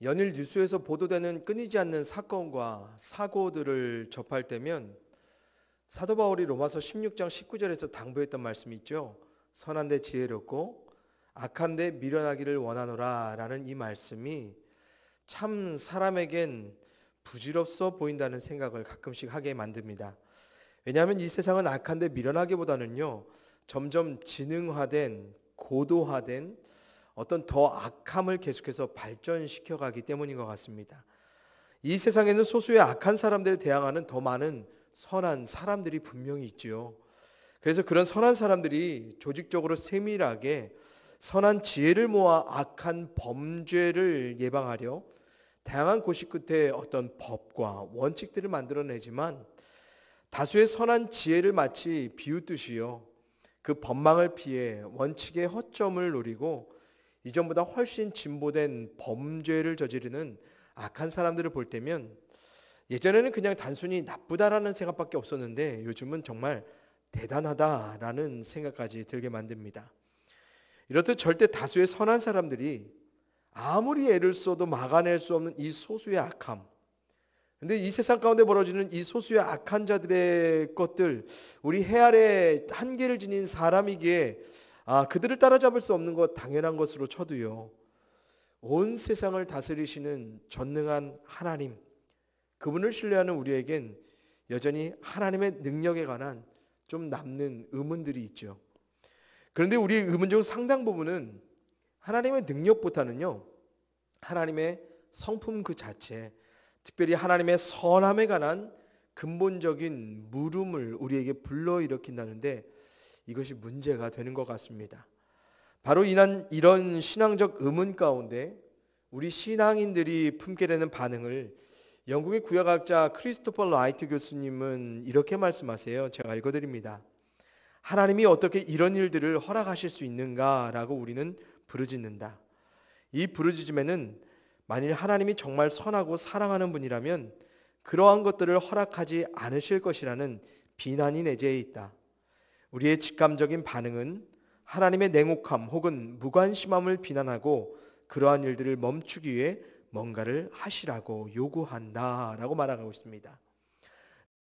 연일 뉴스에서 보도되는 끊이지 않는 사건과 사고들을 접할 때면 사도 바울이 로마서 16장 19절에서 당부했던 말씀이 있죠. 선한데 지혜롭고 악한데 미련하기를 원하노라 라는 이 말씀이 참 사람에겐 부질없어 보인다는 생각을 가끔씩 하게 만듭니다. 왜냐하면 이 세상은 악한데 미련하기보다는요, 점점 지능화된 고도화된 어떤 더 악함을 계속해서 발전시켜 가기 때문인 것 같습니다. 이 세상에는 소수의 악한 사람들에 대항하는 더 많은 선한 사람들이 분명히 있지요. 그래서 그런 선한 사람들이 조직적으로 세밀하게 선한 지혜를 모아 악한 범죄를 예방하려 다양한 고시 끝에 어떤 법과 원칙들을 만들어내지만 다수의 선한 지혜를 마치 비웃듯이요, 그 법망을 피해 원칙의 허점을 노리고 이전보다 훨씬 진보된 범죄를 저지르는 악한 사람들을 볼 때면 예전에는 그냥 단순히 나쁘다라는 생각밖에 없었는데 요즘은 정말 대단하다라는 생각까지 들게 만듭니다. 이렇듯 절대 다수의 선한 사람들이 아무리 애를 써도 막아낼 수 없는 이 소수의 악함, 근데 이 세상 가운데 벌어지는 이 소수의 악한 자들의 것들, 우리 해 아래 한계를 지닌 사람이기에 그들을 따라잡을 수 없는 것 당연한 것으로 쳐도요, 온 세상을 다스리시는 전능한 하나님, 그분을 신뢰하는 우리에겐 여전히 하나님의 능력에 관한 좀 남는 의문들이 있죠. 그런데 우리의 의문 중 상당 부분은 하나님의 능력보다는요, 하나님의 성품 그 자체, 특별히 하나님의 선함에 관한 근본적인 물음을 우리에게 불러일으킨다는데 이것이 문제가 되는 것 같습니다. 바로 이런 신앙적 의문 가운데 우리 신앙인들이 품게 되는 반응을 영국의 구약학자 크리스토퍼 라이트 교수님은 이렇게 말씀하세요. 제가 읽어드립니다. 하나님이 어떻게 이런 일들을 허락하실 수 있는가라고 우리는 부르짖는다. 이 부르짖음에는 만일 하나님이 정말 선하고 사랑하는 분이라면 그러한 것들을 허락하지 않으실 것이라는 비난이 내재해 있다. 우리의 직감적인 반응은 하나님의 냉혹함 혹은 무관심함을 비난하고 그러한 일들을 멈추기 위해 뭔가를 하시라고 요구한다라고 말하고 있습니다.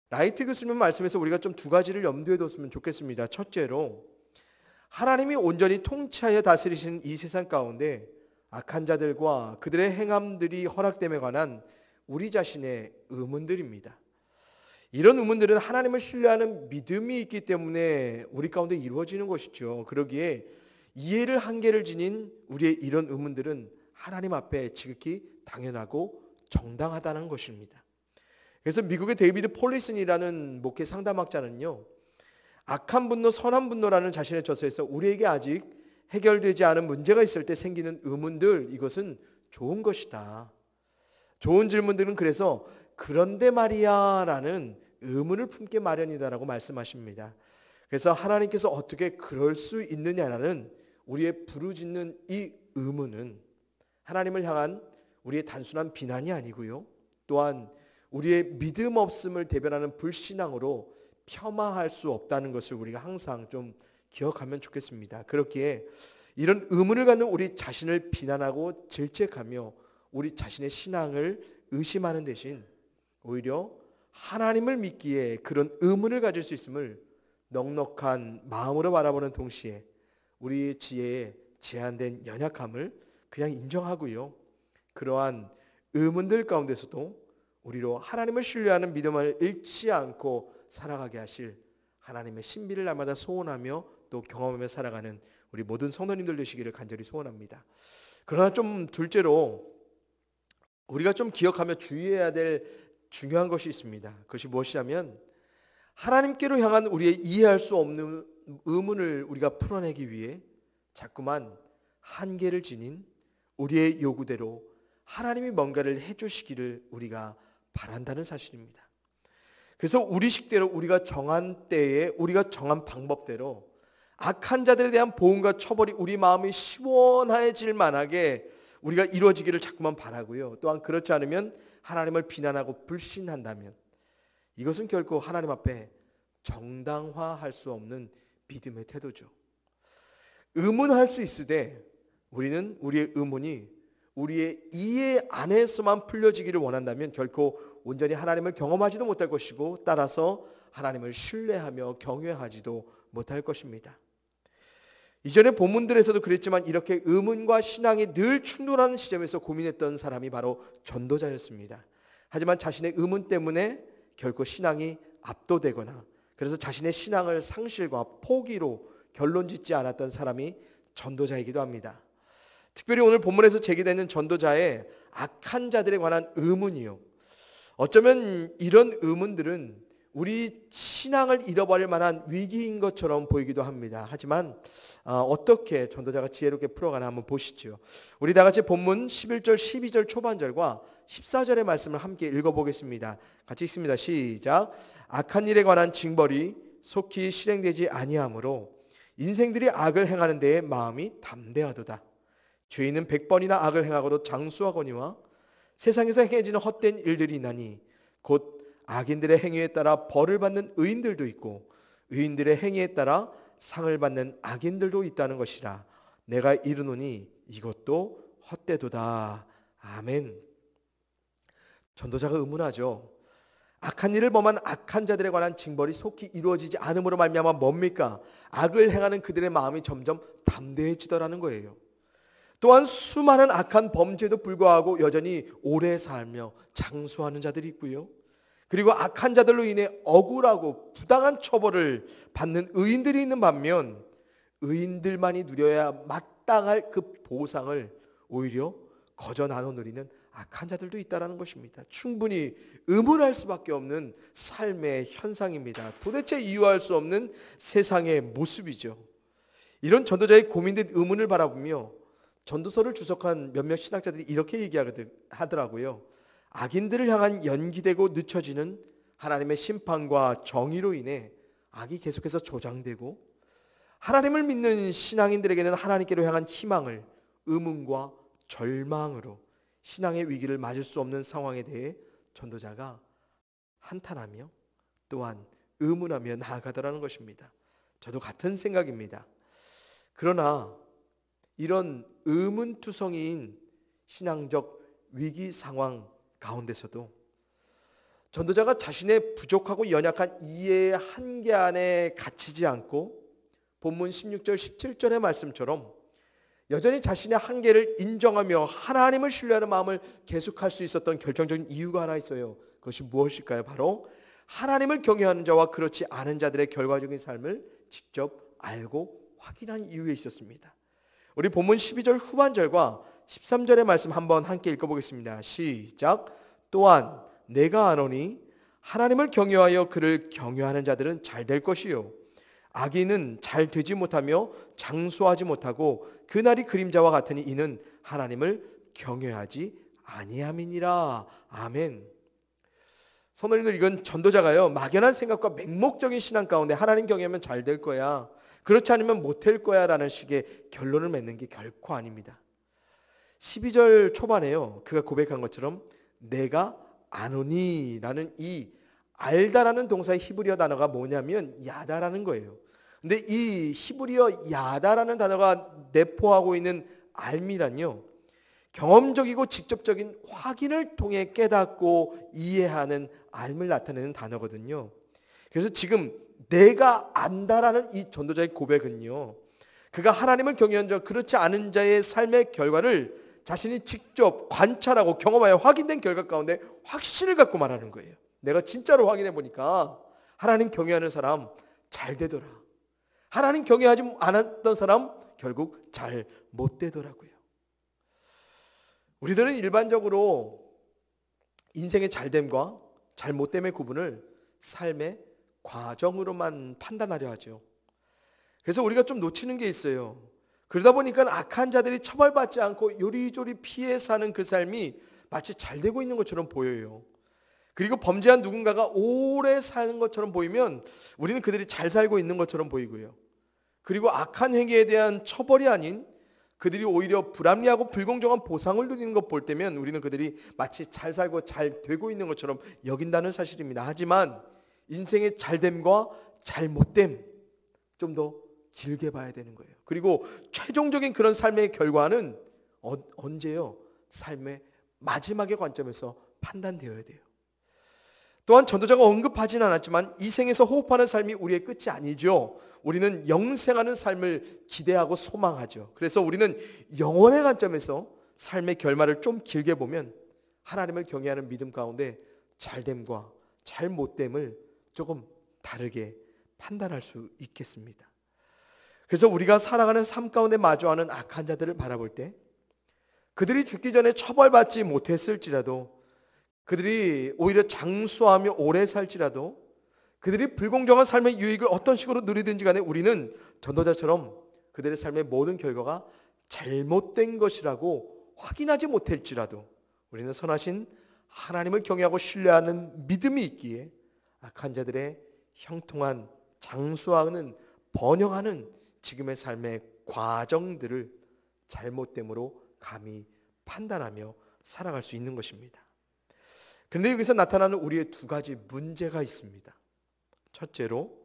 라이트 교수님 말씀에서 우리가 좀 두 가지를 염두에 뒀으면 좋겠습니다. 첫째로, 하나님이 온전히 통치하여 다스리시는 이 세상 가운데 악한 자들과 그들의 행함들이 허락됨에 관한 우리 자신의 의문들입니다. 이런 의문들은 하나님을 신뢰하는 믿음이 있기 때문에 우리 가운데 이루어지는 것이죠. 그러기에 이해를 한계를 지닌 우리의 이런 의문들은 하나님 앞에 지극히 당연하고 정당하다는 것입니다. 그래서 미국의 데이비드 폴리슨이라는 목회 상담학자는요, 악한 분노, 선한 분노라는 자신의 저서에서 우리에게 아직 해결되지 않은 문제가 있을 때 생기는 의문들, 이것은 좋은 것이다. 좋은 질문들은 그래서 그런데 말이야 라는 의문을 품게 마련이다라고 말씀하십니다. 그래서 하나님께서 어떻게 그럴 수 있느냐라는 우리의 부르짖는 이 의문은 하나님을 향한 우리의 단순한 비난이 아니고요, 또한 우리의 믿음 없음을 대변하는 불신앙으로 폄하할 수 없다는 것을 우리가 항상 좀 기억하면 좋겠습니다. 그렇기에 이런 의문을 갖는 우리 자신을 비난하고 질책하며 우리 자신의 신앙을 의심하는 대신 오히려 하나님을 믿기에 그런 의문을 가질 수 있음을 넉넉한 마음으로 바라보는 동시에 우리의 지혜에 제한된 연약함을 그냥 인정하고요, 그러한 의문들 가운데서도 우리로 하나님을 신뢰하는 믿음을 잃지 않고 살아가게 하실 하나님의 신비를 날마다 소원하며 또 경험하며 살아가는 우리 모든 성도님들 되시기를 간절히 소원합니다. 그러나 좀 둘째로 우리가 좀 기억하며 주의해야 될 중요한 것이 있습니다. 그것이 무엇이냐면 하나님께로 향한 우리의 이해할 수 없는 의문을 우리가 풀어내기 위해 자꾸만 한계를 지닌 우리의 요구대로 하나님이 뭔가를 해주시기를 우리가 바란다는 사실입니다. 그래서 우리 식대로 우리가 정한 때에 우리가 정한 방법대로 악한 자들에 대한 보응과 처벌이 우리 마음이 시원해질 만하게 우리가 이루어지기를 자꾸만 바라고요, 또한 그렇지 않으면 하나님을 비난하고 불신한다면 이것은 결코 하나님 앞에 정당화할 수 없는 믿음의 태도죠. 의문할 수 있으되 우리는 우리의 의문이 우리의 이해 안에서만 풀려지기를 원한다면 결코 온전히 하나님을 경험하지도 못할 것이고, 따라서 하나님을 신뢰하며 경외하지도 못할 것입니다. 이전의 본문들에서도 그랬지만 이렇게 의문과 신앙이 늘 충돌하는 시점에서 고민했던 사람이 바로 전도자였습니다. 하지만 자신의 의문 때문에 결코 신앙이 압도되거나, 그래서 자신의 신앙을 상실과 포기로 결론짓지 않았던 사람이 전도자이기도 합니다. 특별히 오늘 본문에서 제기되는 전도자의 악한 자들에 관한 의문이요, 어쩌면 이런 의문들은 우리 신앙을 잃어버릴 만한 위기인 것처럼 보이기도 합니다. 하지만 어떻게 전도자가 지혜롭게 풀어가나 한번 보시죠. 우리 다 같이 본문 11절 12절 초반절과 14절의 말씀을 함께 읽어보겠습니다. 같이 읽습니다. 시작. 악한 일에 관한 징벌이 속히 실행되지 아니하므로 인생들이 악을 행하는 데에 마음이 담대하도다. 죄인은 100번이나 악을 행하고도 장수하거니와 세상에서 행해지는 헛된 일들이 있나니 곧 악인들의 행위에 따라 벌을 받는 의인들도 있고 의인들의 행위에 따라 상을 받는 악인들도 있다는 것이라. 내가 이르노니 이것도 헛되도다. 아멘. 전도자가 의문하죠. 악한 일을 범한 악한 자들에 관한 징벌이 속히 이루어지지 않음으로 말미암아 뭡니까? 악을 행하는 그들의 마음이 점점 담대해지더라는 거예요. 또한 수많은 악한 범죄에도 불구하고 여전히 오래 살며 장수하는 자들이 있고요, 그리고 악한 자들로 인해 억울하고 부당한 처벌을 받는 의인들이 있는 반면 의인들만이 누려야 마땅할 그 보상을 오히려 거저 나눠 누리는 악한 자들도 있다는 것입니다. 충분히 의문할 수밖에 없는 삶의 현상입니다. 도대체 이유할 수 없는 세상의 모습이죠. 이런 전도자의 고민된 의문을 바라보며 전도서를 주석한 몇몇 신학자들이 이렇게 얘기하더라고요. 악인들을 향한 연기되고 늦춰지는 하나님의 심판과 정의로 인해 악이 계속해서 조장되고, 하나님을 믿는 신앙인들에게는 하나님께로 향한 희망을 의문과 절망으로 신앙의 위기를 맞을 수 없는 상황에 대해 전도자가 한탄하며 또한 의문하며 나아가더라는 것입니다. 저도 같은 생각입니다. 그러나 이런 의문투성이인 신앙적 위기 상황 가운데서도 전도자가 자신의 부족하고 연약한 이해의 한계 안에 갇히지 않고 본문 16절 17절의 말씀처럼 여전히 자신의 한계를 인정하며 하나님을 신뢰하는 마음을 계속할 수 있었던 결정적인 이유가 하나 있어요. 그것이 무엇일까요? 바로 하나님을 경외하는 자와 그렇지 않은 자들의 결과적인 삶을 직접 알고 확인한 이유에 있었습니다. 우리 본문 12절 후반절과 13절의 말씀 한번 함께 읽어보겠습니다. 시작. 또한 내가 아노니 하나님을 경외하여 그를 경외하는 자들은 잘 될 것이요 악인은 잘 되지 못하며 장수하지 못하고 그날이 그림자와 같으니 이는 하나님을 경외하지 아니함이니라. 아멘. 성도님들, 이건 전도자가요 막연한 생각과 맹목적인 신앙 가운데 하나님 경외하면 잘 될 거야, 그렇지 않으면 못할 거야 라는 식의 결론을 맺는 게 결코 아닙니다. 12절 초반에요 그가 고백한 것처럼 내가 아노니 라는 이 알다라는 동사의 히브리어 단어가 뭐냐면 야다라는 거예요. 근데 이 히브리어 야다라는 단어가 내포하고 있는 알미란요, 경험적이고 직접적인 확인을 통해 깨닫고 이해하는 알을 나타내는 단어거든요. 그래서 지금 내가 안다라는 이 전도자의 고백은요, 그가 하나님을 경외한 자 그렇지 않은 자의 삶의 결과를 자신이 직접 관찰하고 경험하여 확인된 결과 가운데 확신을 갖고 말하는 거예요. 내가 진짜로 확인해 보니까 하나님 경외하는 사람 잘 되더라, 하나님 경외하지 않았던 사람 결국 잘 못 되더라고요. 우리들은 일반적으로 인생의 잘됨과 잘못됨의 구분을 삶의 과정으로만 판단하려 하죠. 그래서 우리가 좀 놓치는 게 있어요. 그러다 보니까 악한 자들이 처벌받지 않고 요리조리 피해 사는 그 삶이 마치 잘 되고 있는 것처럼 보여요. 그리고 범죄한 누군가가 오래 사는 것처럼 보이면 우리는 그들이 잘 살고 있는 것처럼 보이고요. 그리고 악한 행위에 대한 처벌이 아닌 그들이 오히려 불합리하고 불공정한 보상을 누리는 것 볼 때면 우리는 그들이 마치 잘 살고 잘 되고 있는 것처럼 여긴다는 사실입니다. 하지만 인생의 잘됨과 잘못됨 좀 더 길게 봐야 되는 거예요. 그리고 최종적인 그런 삶의 결과는 언제요? 삶의 마지막의 관점에서 판단되어야 돼요. 또한 전도자가 언급하지는 않았지만 이 생에서 호흡하는 삶이 우리의 끝이 아니죠. 우리는 영생하는 삶을 기대하고 소망하죠. 그래서 우리는 영원의 관점에서 삶의 결말을 좀 길게 보면 하나님을 경외하는 믿음 가운데 잘됨과 잘못됨을 조금 다르게 판단할 수 있겠습니다. 그래서 우리가 살아가는 삶 가운데 마주하는 악한 자들을 바라볼 때 그들이 죽기 전에 처벌받지 못했을지라도, 그들이 오히려 장수하며 오래 살지라도, 그들이 불공정한 삶의 유익을 어떤 식으로 누리든지 간에 우리는 전도자처럼 그들의 삶의 모든 결과가 잘못된 것이라고 확인하지 못할지라도 우리는 선하신 하나님을 경외하고 신뢰하는 믿음이 있기에 악한 자들의 형통한 장수하는 번영하는 지금의 삶의 과정들을 잘못됨으로 감히 판단하며 살아갈 수 있는 것입니다. 그런데 여기서 나타나는 우리의 두 가지 문제가 있습니다. 첫째로,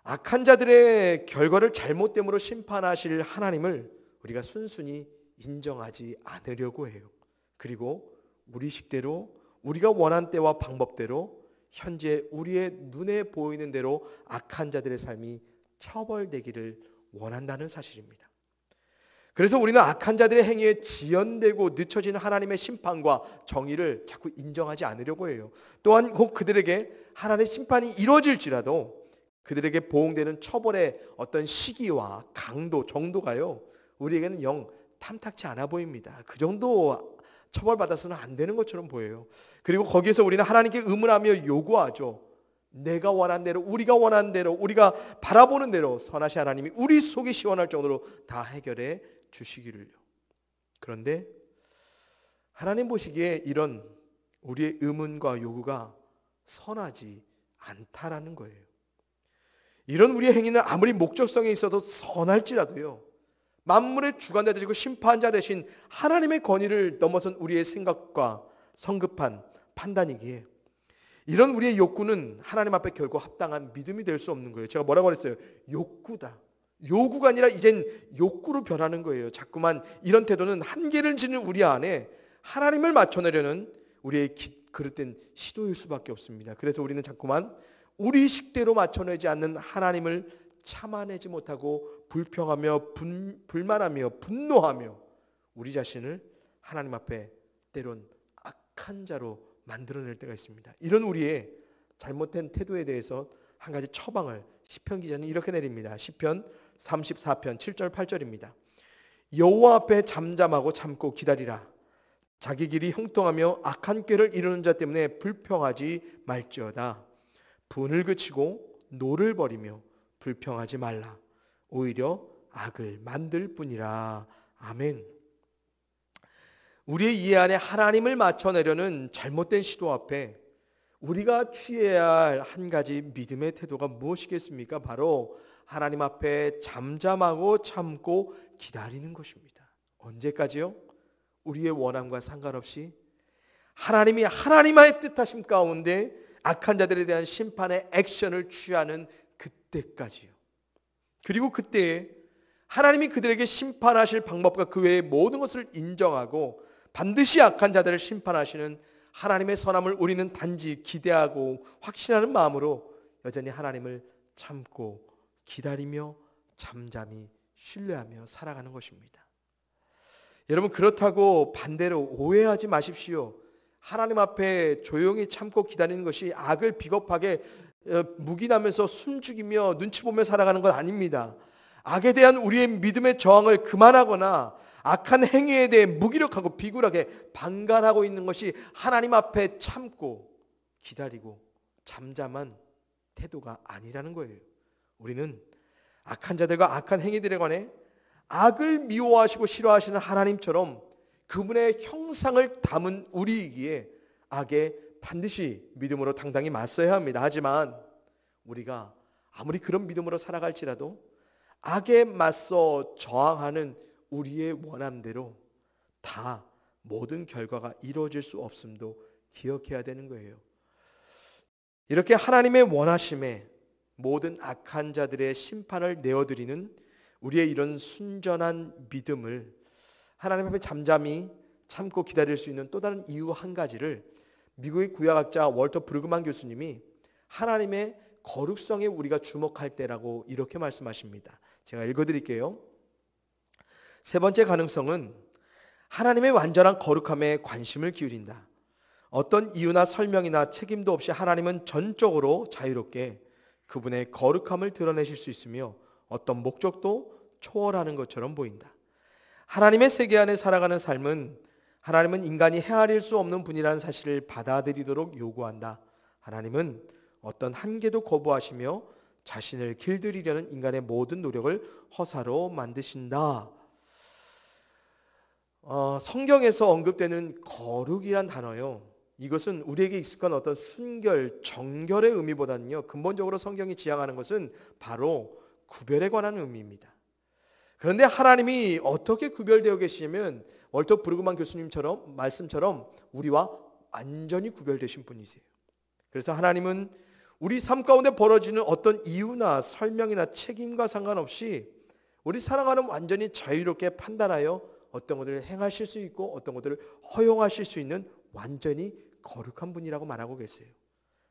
악한 자들의 결과를 잘못됨으로 심판하실 하나님을 우리가 순순히 인정하지 않으려고 해요. 그리고 우리 식대로, 우리가 원한 때와 방법대로 현재 우리의 눈에 보이는 대로 악한 자들의 삶이 처벌되기를 원한다는 사실입니다. 그래서 우리는 악한 자들의 행위에 지연되고 늦춰지는 하나님의 심판과 정의를 자꾸 인정하지 않으려고 해요. 또한 혹 그들에게 하나님의 심판이 이루어질지라도 그들에게 보응되는 처벌의 어떤 시기와 강도, 정도가요, 우리에게는 영 탐탁치 않아 보입니다. 그 정도 처벌받아서는 안 되는 것처럼 보여요. 그리고 거기에서 우리는 하나님께 의문하며 요구하죠. 내가 원한 대로, 우리가 원하는 대로, 우리가 바라보는 대로 선하신 하나님이 우리 속이 시원할 정도로 다 해결해 주시기를요. 그런데 하나님 보시기에 이런 우리의 의문과 요구가 선하지 않다라는 거예요. 이런 우리의 행위는 아무리 목적성에 있어도 선할지라도요, 만물의 주관자 되시고 심판자 되신 하나님의 권위를 넘어선 우리의 생각과 성급한 판단이기에 이런 우리의 욕구는 하나님 앞에 결코 합당한 믿음이 될 수 없는 거예요. 제가 뭐라고 그랬어요? 욕구다. 요구가 아니라 이젠 욕구로 변하는 거예요. 자꾸만 이런 태도는 한계를 지는 우리 안에 하나님을 맞춰내려는 우리의 그릇된 시도일 수밖에 없습니다. 그래서 우리는 자꾸만 우리 식대로 맞춰내지 않는 하나님을 참아내지 못하고 불평하며 불만하며 분노하며 우리 자신을 하나님 앞에 때론 악한 자로 만들어낼 때가 있습니다. 이런 우리의 잘못된 태도에 대해서 한 가지 처방을 시편 기자는 이렇게 내립니다. 시편 34편 7절 8절입니다. 여호와 앞에 잠잠하고 참고 기다리라. 자기 길이 형통하며 악한 꾀를 이루는 자 때문에 불평하지 말지어다. 분을 그치고 노를 버리며 불평하지 말라. 오히려 악을 만들 뿐이라. 아멘. 우리의 이해 안에 하나님을 맞춰내려는 잘못된 시도 앞에 우리가 취해야 할 한 가지 믿음의 태도가 무엇이겠습니까? 바로 하나님 앞에 잠잠하고 참고 기다리는 것입니다. 언제까지요? 우리의 원함과 상관없이 하나님이 하나님의 뜻하심 가운데 악한 자들에 대한 심판의 액션을 취하는 그때까지요. 그리고 그때에 하나님이 그들에게 심판하실 방법과 그 외의 모든 것을 인정하고 반드시 악한 자들을 심판하시는 하나님의 선함을 우리는 단지 기대하고 확신하는 마음으로 여전히 하나님을 참고 기다리며 잠잠히 신뢰하며 살아가는 것입니다. 여러분, 그렇다고 반대로 오해하지 마십시오. 하나님 앞에 조용히 참고 기다리는 것이 악을 비겁하게 묵인하면서 숨죽이며 눈치 보며 살아가는 것 아닙니다. 악에 대한 우리의 믿음의 저항을 그만하거나 악한 행위에 대해 무기력하고 비굴하게 방관하고 있는 것이 하나님 앞에 참고 기다리고 잠잠한 태도가 아니라는 거예요. 우리는 악한 자들과 악한 행위들에 관해 악을 미워하시고 싫어하시는 하나님처럼 그분의 형상을 담은 우리이기에 악에 반드시 믿음으로 당당히 맞서야 합니다. 하지만 우리가 아무리 그런 믿음으로 살아갈지라도 악에 맞서 저항하는 우리의 원함대로 다 모든 결과가 이루어질 수 없음도 기억해야 되는 거예요. 이렇게 하나님의 원하심에 모든 악한 자들의 심판을 내어드리는 우리의 이런 순전한 믿음을 하나님 앞에 잠잠히 참고 기다릴 수 있는 또 다른 이유 한 가지를 미국의 구약학자 월터 브루그만 교수님이 하나님의 거룩성에 우리가 주목할 때라고 이렇게 말씀하십니다. 제가 읽어드릴게요. 세 번째 가능성은 하나님의 완전한 거룩함에 관심을 기울인다. 어떤 이유나 설명이나 책임도 없이 하나님은 전적으로 자유롭게 그분의 거룩함을 드러내실 수 있으며 어떤 목적도 초월하는 것처럼 보인다. 하나님의 세계 안에 살아가는 삶은 하나님은 인간이 헤아릴 수 없는 분이라는 사실을 받아들이도록 요구한다. 하나님은 어떤 한계도 거부하시며 자신을 길들이려는 인간의 모든 노력을 허사로 만드신다. 성경에서 언급되는 거룩이란 단어요. 이것은 우리에게 익숙한 어떤 순결, 정결의 의미보다는요, 근본적으로 성경이 지향하는 것은 바로 구별에 관한 의미입니다. 그런데 하나님이 어떻게 구별되어 계시냐면 월터 브루그만 교수님처럼 말씀처럼 우리와 완전히 구별되신 분이세요. 그래서 하나님은 우리 삶 가운데 벌어지는 어떤 이유나 설명이나 책임과 상관없이 우리 살아가는 완전히 자유롭게 판단하여 어떤 것들을 행하실 수 있고 어떤 것들을 허용하실 수 있는 완전히 거룩한 분이라고 말하고 계세요.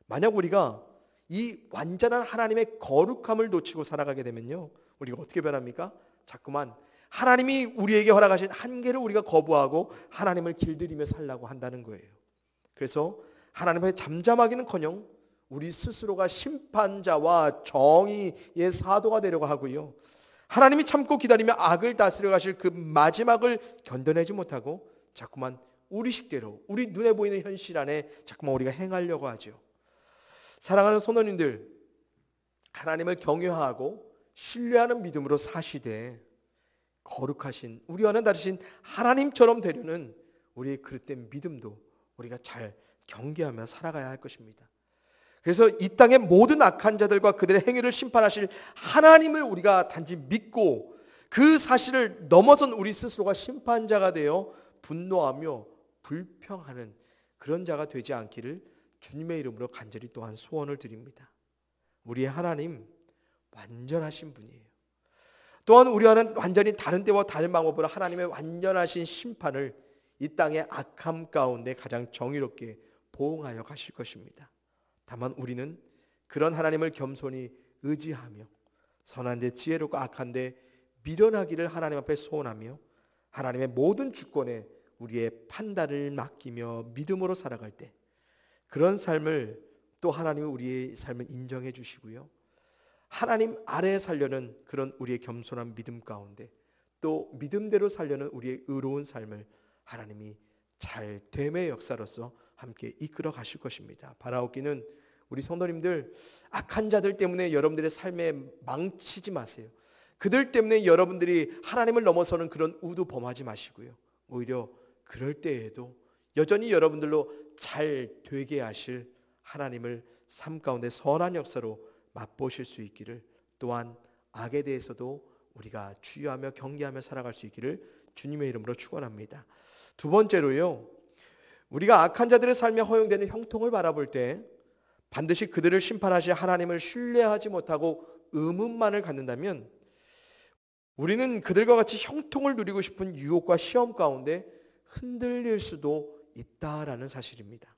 만약 우리가 이 완전한 하나님의 거룩함을 놓치고 살아가게 되면요, 우리가 어떻게 변합니까? 자꾸만 하나님이 우리에게 허락하신 한계를 우리가 거부하고 하나님을 길들이며 살라고 한다는 거예요. 그래서 하나님 앞에 잠잠하기는커녕 우리 스스로가 심판자와 정의의 사도가 되려고 하고요, 하나님이 참고 기다리며 악을 다스려 가실 그 마지막을 견뎌내지 못하고 자꾸만 우리 식대로 우리 눈에 보이는 현실 안에 자꾸만 우리가 행하려고 하죠. 사랑하는 성도님들, 하나님을 경외하고 신뢰하는 믿음으로 사시되 거룩하신 우리와는 다르신 하나님처럼 되려는 우리의 그릇된 믿음도 우리가 잘 경계하며 살아가야 할 것입니다. 그래서 이 땅의 모든 악한 자들과 그들의 행위를 심판하실 하나님을 우리가 단지 믿고 그 사실을 넘어선 우리 스스로가 심판자가 되어 분노하며 불평하는 그런 자가 되지 않기를 주님의 이름으로 간절히 또한 소원을 드립니다. 우리의 하나님 완전하신 분이에요. 또한 우리와는 완전히 다른 때와 다른 방법으로 하나님의 완전하신 심판을 이 땅의 악함 가운데 가장 정의롭게 보응하여 가실 것입니다. 다만 우리는 그런 하나님을 겸손히 의지하며 선한데 지혜롭고 악한데 미련하기를 하나님 앞에 소원하며 하나님의 모든 주권에 우리의 판단을 맡기며 믿음으로 살아갈 때 그런 삶을 또 하나님이 우리의 삶을 인정해 주시고요, 하나님 아래에 살려는 그런 우리의 겸손한 믿음 가운데 또 믿음대로 살려는 우리의 의로운 삶을 하나님이 잘 됨의 역사로서 함께 이끌어 가실 것입니다. 바라옵기는 우리 성도님들, 악한 자들 때문에 여러분들의 삶에 망치지 마세요. 그들 때문에 여러분들이 하나님을 넘어서는 그런 의도 범하지 마시고요, 오히려 그럴 때에도 여전히 여러분들로 잘 되게 하실 하나님을 삶 가운데 선한 역사로 맛보실 수 있기를, 또한 악에 대해서도 우리가 주의하며 경계하며 살아갈 수 있기를 주님의 이름으로 축원합니다. 두 번째로요, 우리가 악한 자들의 삶에 허용되는 형통을 바라볼 때 반드시 그들을 심판하실 하나님을 신뢰하지 못하고 의문만을 갖는다면 우리는 그들과 같이 형통을 누리고 싶은 유혹과 시험 가운데 흔들릴 수도 있다라는 사실입니다.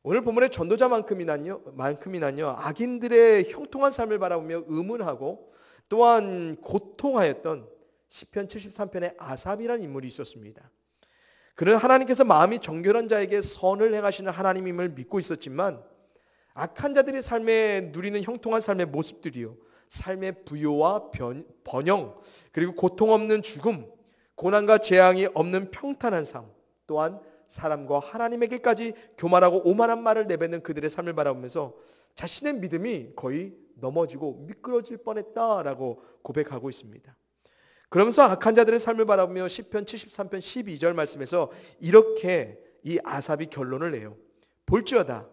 오늘 본문의 전도자만큼이나요 악인들의 형통한 삶을 바라보며 의문하고 또한 고통하였던 시편 73편의 아삽이라는 인물이 있었습니다. 그는 하나님께서 마음이 정결한 자에게 선을 행하시는 하나님임을 믿고 있었지만 악한 자들의 삶에 누리는 형통한 삶의 모습들이요, 삶의 부요와 번영, 그리고 고통 없는 죽음, 고난과 재앙이 없는 평탄한 삶, 또한 사람과 하나님에게까지 교만하고 오만한 말을 내뱉는 그들의 삶을 바라보면서 자신의 믿음이 거의 넘어지고 미끄러질 뻔했다라고 고백하고 있습니다. 그러면서 악한 자들의 삶을 바라보며 시편 73편 12절 말씀에서 이렇게 이 아삽이 결론을 내요. 볼지어다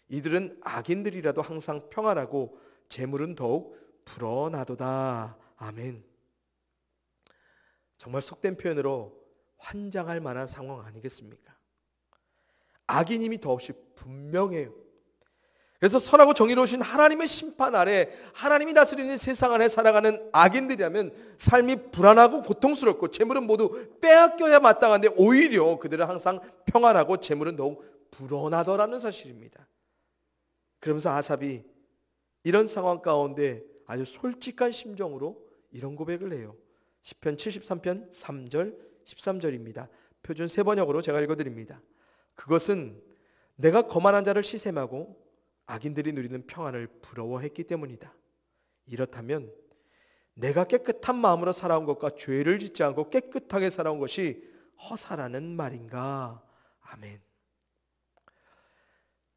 이들은 악인들이라도 항상 평안하고 재물은 더욱 불어나도다. 아멘. 정말 속된 표현으로 환장할 만한 상황 아니겠습니까? 악인임이 더없이 분명해요. 그래서 선하고 정의로우신 하나님의 심판 아래, 하나님이 다스리는 세상 안에 살아가는 악인들이라면 삶이 불안하고 고통스럽고 재물은 모두 빼앗겨야 마땅한데 오히려 그들은 항상 평안하고 재물은 더욱 불어나더라는 사실입니다. 그러면서 아삽이 이런 상황 가운데 아주 솔직한 심정으로 이런 고백을 해요. 시편 73편 3절 13절입니다. 표준 세번역으로 제가 읽어드립니다. 그것은 내가 거만한 자를 시샘하고 악인들이 누리는 평안을 부러워했기 때문이다. 이렇다면 내가 깨끗한 마음으로 살아온 것과 죄를 짓지 않고 깨끗하게 살아온 것이 허사라는 말인가? 아멘.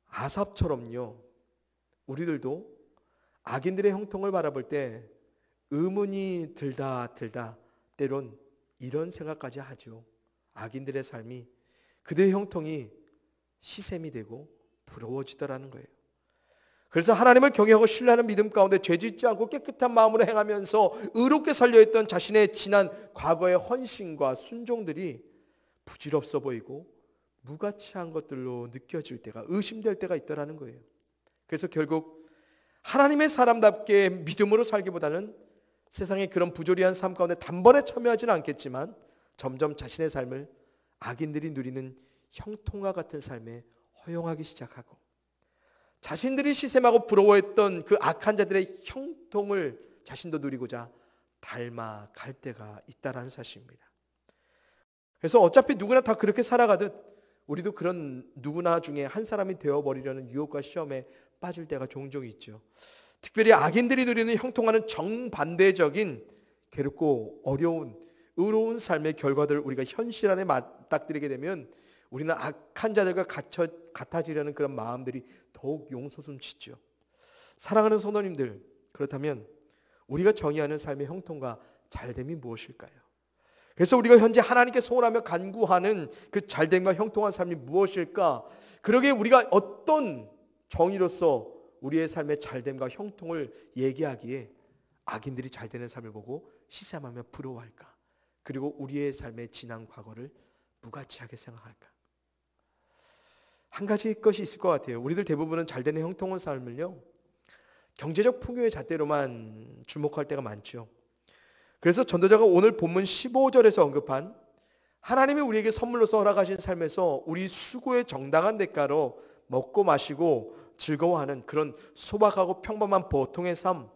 아삽처럼요, 우리들도 악인들의 형통을 바라볼 때 의문이 들다 때론 이런 생각까지 하죠. 악인들의 삶이, 그들의 형통이 시샘이 되고 부러워지더라는 거예요. 그래서 하나님을 경외하고 신뢰하는 믿음 가운데 죄짓지 않고 깨끗한 마음으로 행하면서 의롭게 살려했던 자신의 지난 과거의 헌신과 순종들이 부질없어 보이고 무가치한 것들로 느껴질 때가, 의심될 때가 있더라는 거예요. 그래서 결국 하나님의 사람답게 믿음으로 살기보다는 세상의 그런 부조리한 삶 가운데 단번에 참여하지는 않겠지만 점점 자신의 삶을 악인들이 누리는 형통과 같은 삶에 허용하기 시작하고, 자신들이 시샘하고 부러워했던 그 악한 자들의 형통을 자신도 누리고자 닮아갈 때가 있다라는 사실입니다. 그래서 어차피 누구나 다 그렇게 살아가듯 우리도 그런 누구나 중에 한 사람이 되어버리려는 유혹과 시험에 빠질 때가 종종 있죠. 특별히 악인들이 누리는 형통과는 정반대적인 괴롭고 어려운 의로운 삶의 결과들을 우리가 현실 안에 맞닥뜨리게 되면 우리는 악한 자들과 같아지려는 그런 마음들이 더욱 용솟음치죠. 사랑하는 성도님들, 그렇다면 우리가 정의하는 삶의 형통과 잘됨이 무엇일까요? 그래서 우리가 현재 하나님께 소원하며 간구하는 그 잘됨과 형통한 삶이 무엇일까? 그러기에 우리가 어떤 정의로서 우리의 삶의 잘됨과 형통을 얘기하기에 악인들이 잘 되는 삶을 보고 시샘하며 부러워할까? 그리고 우리의 삶의 지난 과거를 무가치하게 생각할까? 한 가지 것이 있을 것 같아요. 우리들 대부분은 잘 되는 형통한 삶을요, 경제적 풍요의 잣대로만 주목할 때가 많죠. 그래서 전도자가 오늘 본문 15절에서 언급한 하나님이 우리에게 선물로서 허락하신 삶에서 우리 수고의 정당한 대가로 먹고 마시고 즐거워하는 그런 소박하고 평범한 보통의 삶,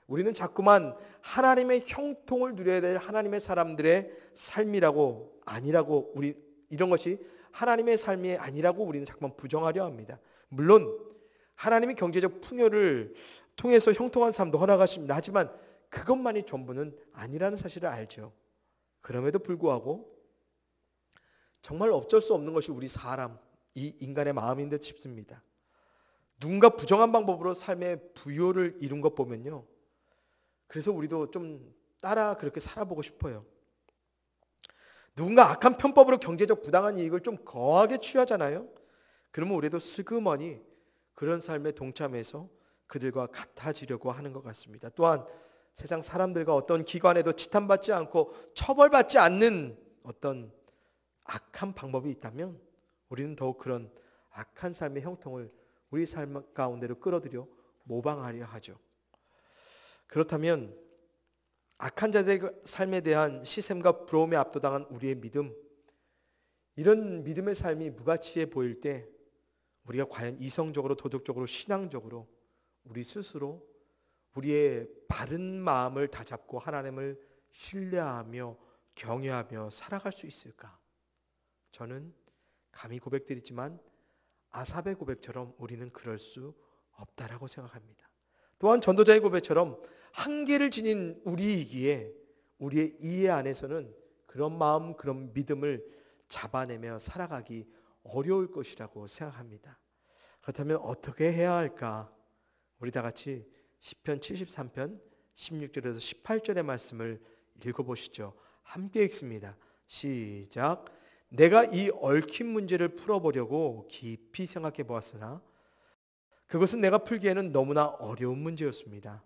우리는 자꾸만 하나님의 형통을 누려야 될 하나님의 사람들의 삶이라고, 아니라고, 우리 이런 것이 하나님의 삶이 아니라고 우리는 자꾸만 부정하려 합니다. 물론 하나님이 경제적 풍요를 통해서 형통한 삶도 허락하십니다. 하지만 그것만이 전부는 아니라는 사실을 알죠. 그럼에도 불구하고 정말 어쩔 수 없는 것이 우리 사람, 이 인간의 마음인 듯 싶습니다. 누군가 부정한 방법으로 삶의 부요를 이룬 것 보면요, 그래서 우리도 좀 따라 그렇게 살아보고 싶어요. 누군가 악한 편법으로 경제적 부당한 이익을 좀 거하게 취하잖아요. 그러면 우리도 슬그머니 그런 삶에 동참해서 그들과 같아지려고 하는 것 같습니다. 또한 세상 사람들과 어떤 기관에도 지탄받지 않고 처벌받지 않는 어떤 악한 방법이 있다면 우리는 더욱 그런 악한 삶의 형통을 우리 삶 가운데로 끌어들여 모방하려 하죠. 그렇다면 악한 자들의 삶에 대한 시샘과 부러움에 압도당한 우리의 믿음, 이런 믿음의 삶이 무가치해 보일 때 우리가 과연 이성적으로, 도덕적으로, 신앙적으로 우리 스스로 우리의 바른 마음을 다잡고 하나님을 신뢰하며 경외하며 살아갈 수 있을까? 저는 감히 고백드리지만 아삽의 고백처럼 우리는 그럴 수 없다라고 생각합니다. 또한 전도자의 고백처럼 한계를 지닌 우리이기에 우리의 이해 안에서는 그런 마음, 그런 믿음을 잡아내며 살아가기 어려울 것이라고 생각합니다. 그렇다면 어떻게 해야 할까? 우리 다 같이 시편 73편 16절에서 18절의 말씀을 읽어보시죠. 함께 읽습니다. 시작. 내가 이 얽힌 문제를 풀어보려고 깊이 생각해 보았으나 그것은 내가 풀기에는 너무나 어려운 문제였습니다.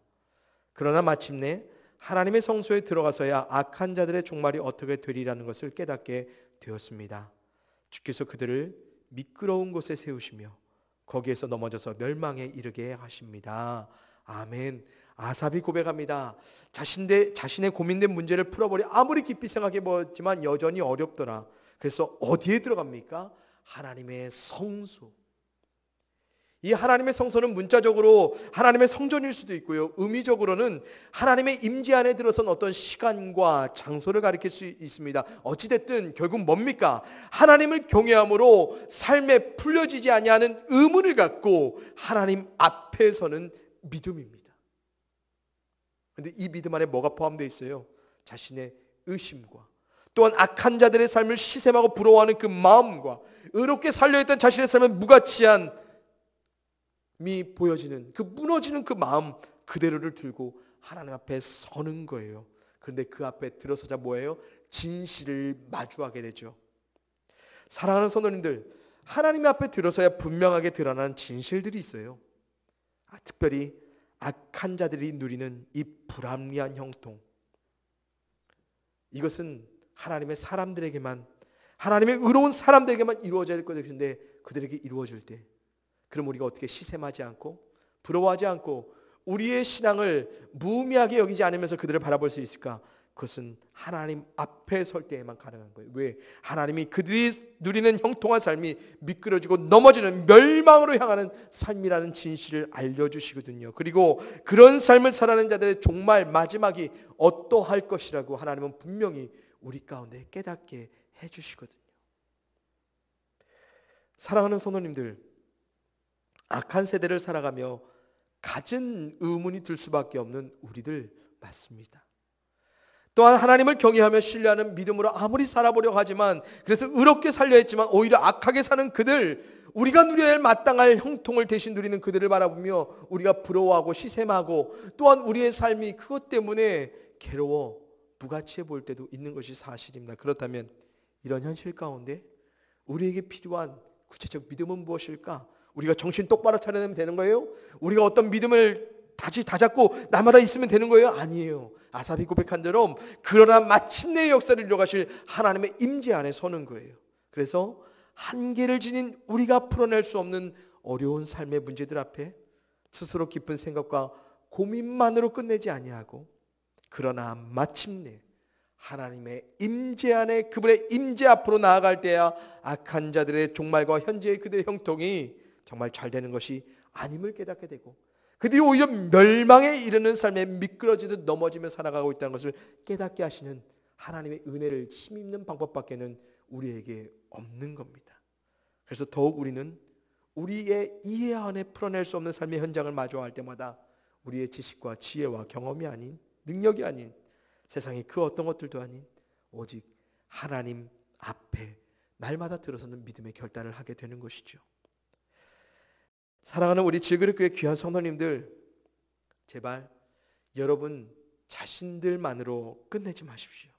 그러나 마침내 하나님의 성소에 들어가서야 악한 자들의 종말이 어떻게 되리라는 것을 깨닫게 되었습니다. 주께서 그들을 미끄러운 곳에 세우시며 거기에서 넘어져서 멸망에 이르게 하십니다. 아멘. 아삽이 고백합니다. 자신의 고민된 문제를 풀어버리 아무리 깊이 생각해 보지만 여전히 어렵더라. 그래서 어디에 들어갑니까? 하나님의 성소. 이 하나님의 성소는 문자적으로 하나님의 성전일 수도 있고요, 의미적으로는 하나님의 임재 안에 들어선 어떤 시간과 장소를 가리킬 수 있습니다. 어찌됐든 결국 뭡니까? 하나님을 경외함으로 삶에 풀려지지 아니하는 의문을 갖고 하나님 앞에 서는 믿음입니다. 그런데 이 믿음 안에 뭐가 포함되어 있어요? 자신의 의심과 또한 악한 자들의 삶을 시샘하고 부러워하는 그 마음과 의롭게 살려있던 자신의 삶의 무가치한 미 보여지는 그 무너지는 그 마음 그대로를 들고 하나님 앞에 서는 거예요. 그런데 그 앞에 들어서자 뭐예요? 진실을 마주하게 되죠. 사랑하는 성도님들, 하나님 앞에 들어서야 분명하게 드러나는 진실들이 있어요. 특별히 악한 자들이 누리는 이 불합리한 형통, 이것은 하나님의 사람들에게만, 하나님의 의로운 사람들에게만 이루어져야 될 것인데 그들에게 이루어질 때 그럼 우리가 어떻게 시샘하지 않고 부러워하지 않고 우리의 신앙을 무의미하게 여기지 않으면서 그들을 바라볼 수 있을까? 그것은 하나님 앞에 설 때에만 가능한 거예요. 왜? 하나님이 그들이 누리는 형통한 삶이 미끄러지고 넘어지는 멸망으로 향하는 삶이라는 진실을 알려주시거든요. 그리고 그런 삶을 살아가는 자들의 종말 마지막이 어떠할 것이라고 하나님은 분명히 우리 가운데 깨닫게 해주시거든요. 사랑하는 성도님들, 악한 세대를 살아가며 갖은 의문이 들 수밖에 없는 우리들 맞습니다. 또한 하나님을 경외하며 신뢰하는 믿음으로 아무리 살아보려고 하지만, 그래서 의롭게 살려 했지만 오히려 악하게 사는 그들, 우리가 누려야 할 마땅할 형통을 대신 누리는 그들을 바라보며 우리가 부러워하고 시샘하고 또한 우리의 삶이 그것 때문에 괴로워 무가치해 보일 때도 있는 것이 사실입니다. 그렇다면 이런 현실 가운데 우리에게 필요한 구체적 믿음은 무엇일까? 우리가 정신 똑바로 차려내면 되는 거예요? 우리가 어떤 믿음을 다시 다잡고 날마다 있으면 되는 거예요? 아니에요. 아삽이 고백한 대로 그러나 마침내 역사를 이뤄가실 하나님의 임재 안에 서는 거예요. 그래서 한계를 지닌 우리가 풀어낼 수 없는 어려운 삶의 문제들 앞에 스스로 깊은 생각과 고민만으로 끝내지 아니하고, 그러나 마침내 하나님의 임재 안에 그분의 임재 앞으로 나아갈 때야 악한 자들의 종말과 현재의 그들의 형통이 정말 잘 되는 것이 아님을 깨닫게 되고, 그들이 오히려 멸망에 이르는 삶에 미끄러지듯 넘어지며 살아가고 있다는 것을 깨닫게 하시는 하나님의 은혜를 힘입는 방법밖에는 우리에게 없는 겁니다. 그래서 더욱 우리는 우리의 이해 안에 풀어낼 수 없는 삶의 현장을 마주할 때마다 우리의 지식과 지혜와 경험이 아닌, 능력이 아닌, 세상의 그 어떤 것들도 아닌 오직 하나님 앞에 날마다 들어서는 믿음의 결단을 하게 되는 것이죠. 사랑하는 우리 질그릇교회 귀한 성도님들, 제발 여러분 자신들만으로 끝내지 마십시오.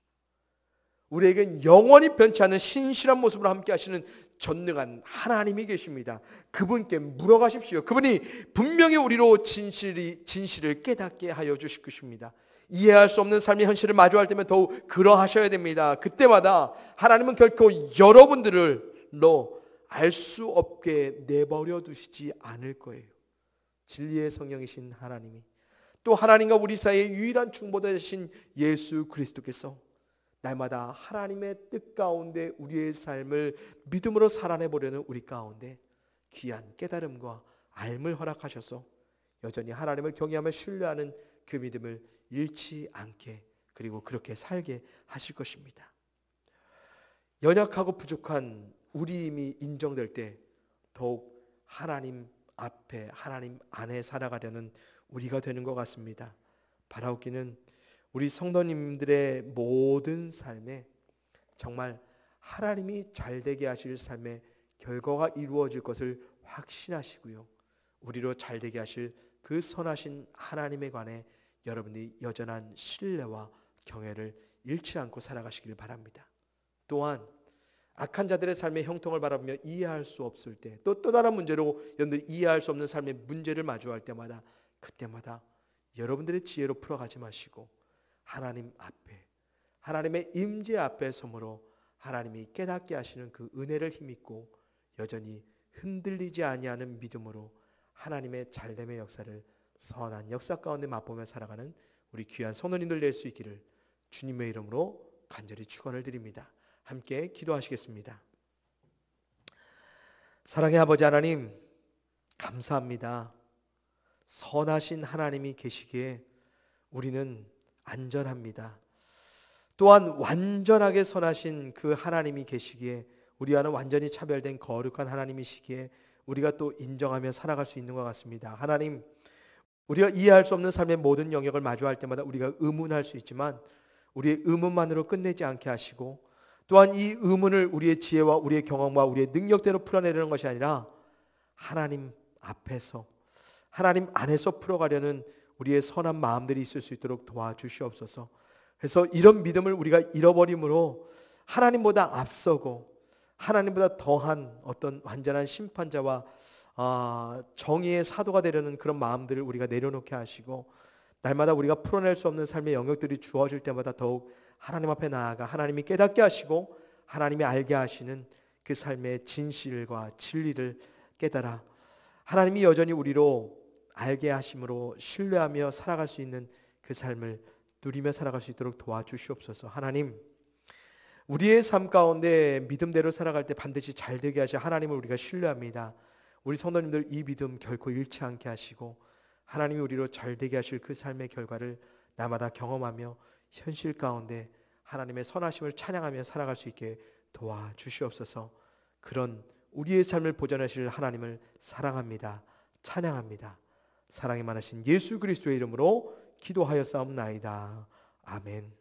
우리에겐 영원히 변치 않는 신실한 모습으로 함께 하시는 전능한 하나님이 계십니다. 그분께 물어가십시오. 그분이 분명히 우리로 진실을 깨닫게 하여 주실 것입니다. 이해할 수 없는 삶의 현실을 마주할 때면 더욱 그러하셔야 됩니다. 그때마다 하나님은 결코 여러분들로 알 수 없게 내버려 두시지 않을 거예요. 진리의 성령이신 하나님이, 또 하나님과 우리 사이의 유일한 중보자 되신 예수 그리스도께서 날마다 하나님의 뜻 가운데 우리의 삶을 믿음으로 살아내보려는 우리 가운데 귀한 깨달음과 알을 허락하셔서 여전히 하나님을 경외하며 신뢰하는 그 믿음을 잃지 않게, 그리고 그렇게 살게 하실 것입니다. 연약하고 부족한 우리 힘이 인정될 때 더욱 하나님 앞에, 하나님 안에 살아가려는 우리가 되는 것 같습니다. 바라옵기는 우리 성도님들의 모든 삶에 정말 하나님이 잘되게 하실 삶의 결과가 이루어질 것을 확신하시고요, 우리로 잘되게 하실 그 선하신 하나님에 관해 여러분이 여전한 신뢰와 경외를 잃지 않고 살아가시길 바랍니다. 또한 악한 자들의 삶의 형통을 바라보며 이해할 수 없을 때, 또 다른 문제로 여러분들이 이해할 수 없는 삶의 문제를 마주할 때마다, 그때마다 여러분들의 지혜로 풀어가지 마시고 하나님 앞에, 하나님의 임재 앞에 서므로 하나님이 깨닫게 하시는 그 은혜를 힘입고 여전히 흔들리지 아니하는 믿음으로 하나님의 잘됨의 역사를 선한 역사 가운데 맛보며 살아가는 우리 귀한 성도님들 될 수 있기를 주님의 이름으로 간절히 축원을 드립니다. 함께 기도하시겠습니다. 사랑의 아버지 하나님, 감사합니다. 선하신 하나님이 계시기에 우리는 안전합니다. 또한 완전하게 선하신 그 하나님이 계시기에 우리와는 완전히 차별된 거룩한 하나님이시기에 우리가 또 인정하며 살아갈 수 있는 것 같습니다. 하나님, 우리가 이해할 수 없는 삶의 모든 영역을 마주할 때마다 우리가 의문할 수 있지만 우리의 의문만으로 끝내지 않게 하시고, 또한 이 의문을 우리의 지혜와 우리의 경험과 우리의 능력대로 풀어내려는 것이 아니라 하나님 앞에서, 하나님 안에서 풀어가려는 우리의 선한 마음들이 있을 수 있도록 도와주시옵소서. 그래서 이런 믿음을 우리가 잃어버림으로 하나님보다 앞서고 하나님보다 더한 어떤 완전한 심판자와 정의의 사도가 되려는 그런 마음들을 우리가 내려놓게 하시고, 날마다 우리가 풀어낼 수 없는 삶의 영역들이 주어질 때마다 더욱 하나님 앞에 나아가 하나님이 깨닫게 하시고 하나님이 알게 하시는 그 삶의 진실과 진리를 깨달아 하나님이 여전히 우리로 알게 하심으로 신뢰하며 살아갈 수 있는 그 삶을 누리며 살아갈 수 있도록 도와주시옵소서. 하나님, 우리의 삶 가운데 믿음대로 살아갈 때 반드시 잘 되게 하시 하나님을 우리가 신뢰합니다. 우리 성도님들 이 믿음 결코 잃지 않게 하시고 하나님이 우리로 잘 되게 하실 그 삶의 결과를 날마다 경험하며 현실 가운데 하나님의 선하심을 찬양하며 살아갈 수 있게 도와주시옵소서. 그런 우리의 삶을 보존하실 하나님을 사랑합니다. 찬양합니다. 사랑이 많으신 예수 그리스도의 이름으로 기도하였사옵나이다. 아멘.